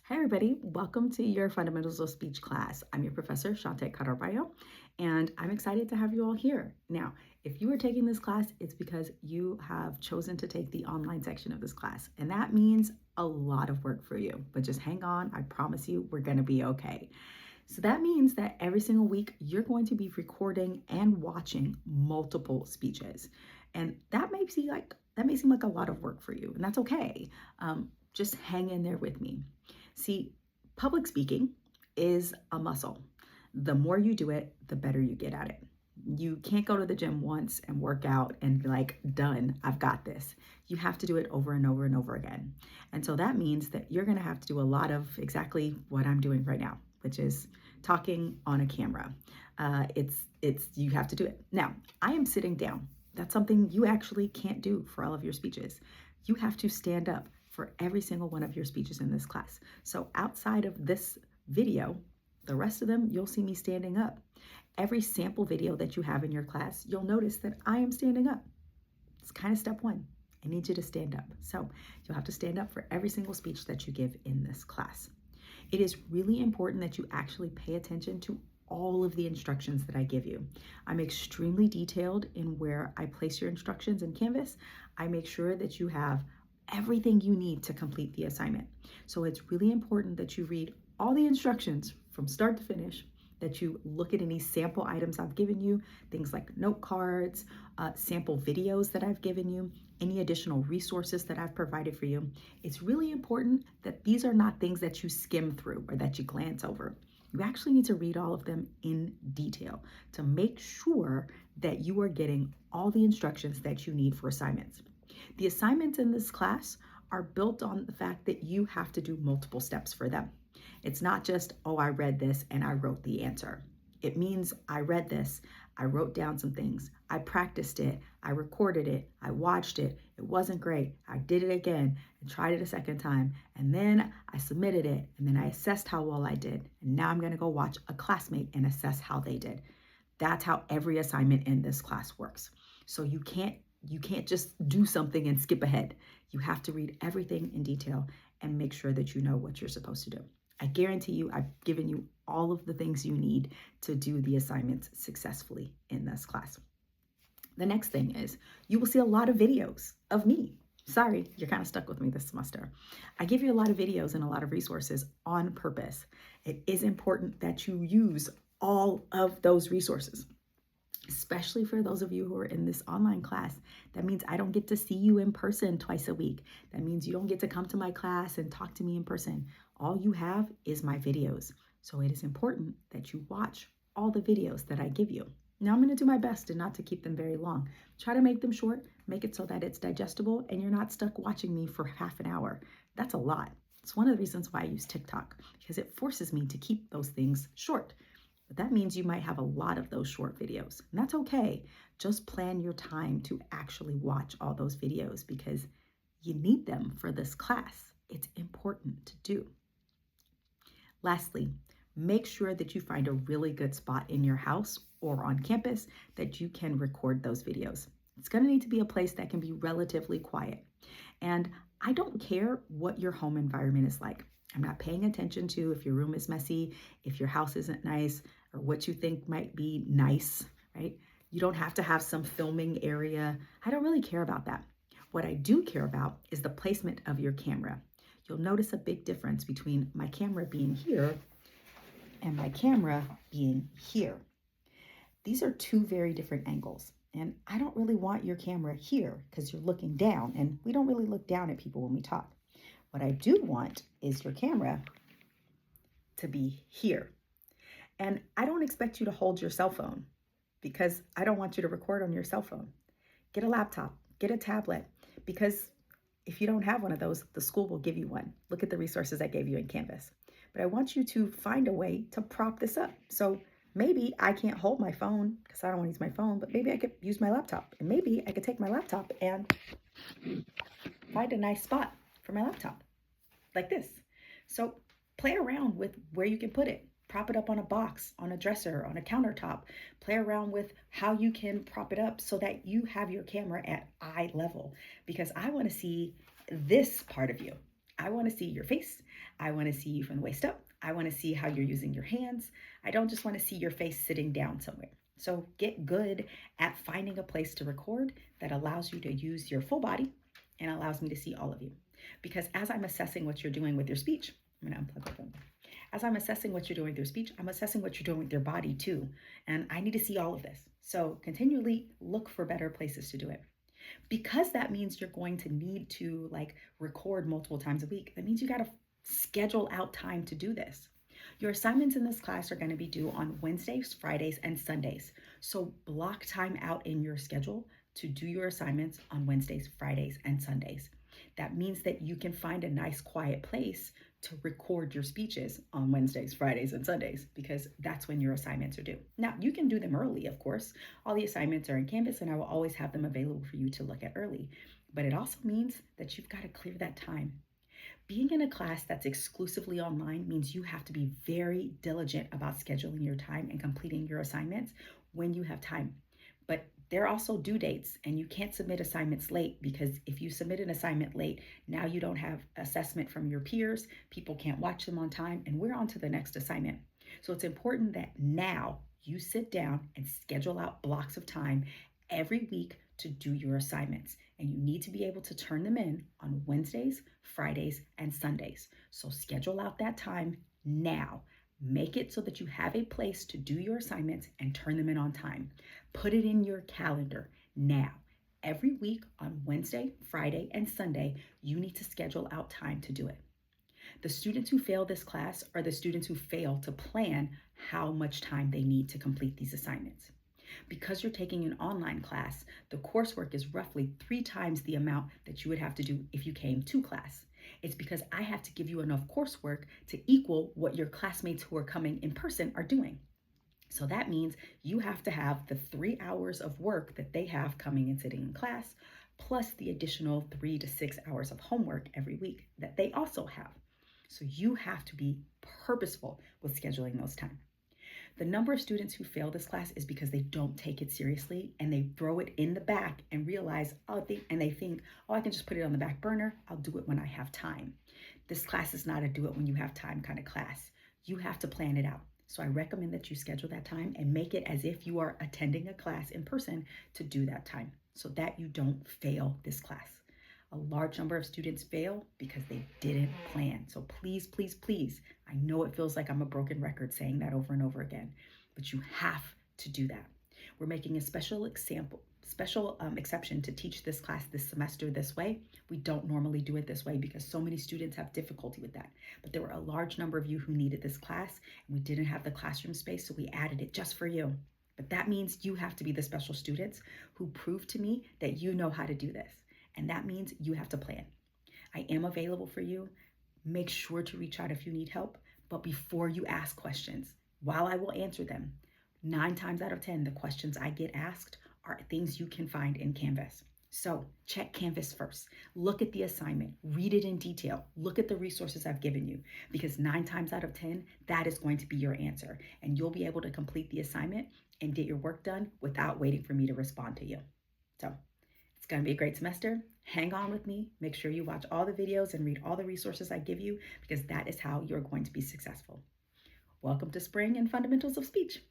Hi, everybody. Welcome to your Fundamentals of Speech class. I'm your professor, Shante Cararbayo, and I'm excited to have you all here. Now, if you are taking this class, it's because you have chosen to take the online section of this class, and that means a lot of work for you. But just hang on, I promise you, we're going to be okay. So that means that every single week, you're going to be recording and watching multiple speeches. And that may seem like a lot of work for you, and that's okay. Just hang in there with me. See, public speaking is a muscle. The more you do it, the better you get at it. You can't go to the gym once and work out and be like, done, I've got this. You have to do it over and over and over again. And so that means that you're going to have to do a lot of exactly what I'm doing right now, which is talking on a camera. You have to do it. Now, I am sitting down. That's something you actually can't do for all of your speeches. You have to stand up for every single one of your speeches in this class. So outside of this video, the rest of them, you'll see me standing up. Every sample video that you have in your class, you'll notice that I am standing up. It's kind of step one. I need you to stand up. So you'll have to stand up for every single speech that you give in this class. It is really important that you actually pay attention to all of the instructions that I give you. I'm extremely detailed in where I place your instructions in Canvas. I make sure that you have everything you need to complete the assignment. So it's really important that you read all the instructions from start to finish, that you look at any sample items I've given you, things like note cards, sample videos that I've given you, any additional resources that I've provided for you. It's really important that these are not things that you skim through or that you glance over. You actually need to read all of them in detail to make sure that you are getting all the instructions that you need for assignments. The assignments in this class are built on the fact that you have to do multiple steps for them. It's not just, oh, I read this and I wrote the answer. It means I read this, I wrote down some things, I practiced it, I recorded it, I watched it, it wasn't great, I did it again and tried it a second time, and then I submitted it, and then I assessed how well I did, and now I'm gonna go watch a classmate and assess how they did. That's how every assignment in this class works. So you can't just do something and skip ahead. You have to read everything in detail and make sure that you know what you're supposed to do. I guarantee you, I've given you all of the things you need to do the assignments successfully in this class. The next thing is you will see a lot of videos of me. Sorry, you're kind of stuck with me this semester. I give you a lot of videos and a lot of resources on purpose. It is important that you use all of those resources, especially for those of you who are in this online class. That means I don't get to see you in person twice a week. That means you don't get to come to my class and talk to me in person. All you have is my videos. So it is important that you watch all the videos that I give you. Now I'm going to do my best and not to keep them very long. Try to make them short, make it so that it's digestible and you're not stuck watching me for half an hour. That's a lot. It's one of the reasons why I use TikTok, because it forces me to keep those things short. But that means you might have a lot of those short videos, and that's okay. Just plan your time to actually watch all those videos because you need them for this class. It's important to do. Lastly, make sure that you find a really good spot in your house or on campus that you can record those videos. It's going to need to be a place that can be relatively quiet. And I don't care what your home environment is like. I'm not paying attention to if your room is messy, if your house isn't nice, or what you think might be nice, right? You don't have to have some filming area. I don't really care about that. What I do care about is the placement of your camera. You'll notice a big difference between my camera being here and my camera being here. These are two very different angles. And I don't really want your camera here because you're looking down, and we don't really look down at people when we talk. What I do want is your camera to be here. And I don't expect you to hold your cell phone because I don't want you to record on your cell phone. Get a laptop, get a tablet, because if you don't have one of those, the school will give you one. Look at the resources I gave you in Canvas. But I want you to find a way to prop this up. So maybe I can't hold my phone because I don't want to use my phone, but maybe I could use my laptop. And maybe I could take my laptop and find a nice spot for my laptop, like this. So play around with where you can put it. Prop it up on a box, on a dresser, on a countertop. Play around with how you can prop it up so that you have your camera at eye level, because I want to see this part of you. I want to see your face. I want to see you from the waist up. I want to see how you're using your hands. I don't just want to see your face sitting down somewhere. So get good at finding a place to record that allows you to use your full body and allows me to see all of you. Because as I'm assessing what you're doing with your speech, I'm going to unplug the phone. As I'm assessing what you're doing with your speech, I'm assessing what you're doing with your body too. And I need to see all of this. So continually look for better places to do it. Because that means you're going to need to record multiple times a week, that means you got to schedule out time to do this. Your assignments in this class are going to be due on Wednesdays, Fridays, and Sundays. So block time out in your schedule to do your assignments on Wednesdays, Fridays, and Sundays. That means that you can find a nice quiet place to record your speeches on Wednesdays, Fridays, and Sundays, because that's when your assignments are due. Now, you can do them early, of course. All the assignments are in Canvas, and I will always have them available for you to look at early. But it also means that you've got to clear that time. Being in a class that's exclusively online means you have to be very diligent about scheduling your time and completing your assignments when you have time. But there are also due dates, and you can't submit assignments late, because if you submit an assignment late, now you don't have assessment from your peers, people can't watch them on time, and we're on to the next assignment. So it's important that now you sit down and schedule out blocks of time every week to do your assignments. And you need to be able to turn them in on Wednesdays, Fridays, and Sundays. So schedule out that time now. Make it so that you have a place to do your assignments and turn them in on time. Put it in your calendar now. Every week on Wednesday, Friday, and Sunday, you need to schedule out time to do it. The students who fail this class are the students who fail to plan how much time they need to complete these assignments. Because you're taking an online class, the coursework is roughly 3 times the amount that you would have to do if you came to class. It's because I have to give you enough coursework to equal what your classmates who are coming in person are doing. So that means you have to have the 3 hours of work that they have coming and sitting in class, plus the additional 3 to 6 hours of homework every week that they also have. So you have to be purposeful with scheduling those time. The number of students who fail this class is because they don't take it seriously, and they throw it in the back and realize, I can just put it on the back burner. I'll do it when I have time. This class is not a do it when you have time kind of class. You have to plan it out. So I recommend that you schedule that time and make it as if you are attending a class in person to do that time, so that you don't fail this class. A large number of students fail because they didn't plan. So please, please, please, I know it feels like I'm a broken record saying that over and over again, but you have to do that. We're making a special exception to teach this class this semester this way. We don't normally do it this way because so many students have difficulty with that. But there were a large number of you who needed this class, and we didn't have the classroom space, so we added it just for you. But that means you have to be the special students who prove to me that you know how to do this. And that means you have to plan. I am available for you. Make sure to reach out if you need help. But before you ask questions, while I will answer them, 9 times out of 10, the questions I get asked are things you can find in Canvas. So check Canvas first. Look at the assignment. Read it in detail. Look at the resources I've given you, because 9 times out of 10, that is going to be your answer. And you'll be able to complete the assignment and get your work done without waiting for me to respond to you. So it's going to be a great semester. Hang on with me. Make sure you watch all the videos and read all the resources I give you, because that is how you're going to be successful. Welcome to Spring and Fundamentals of Speech.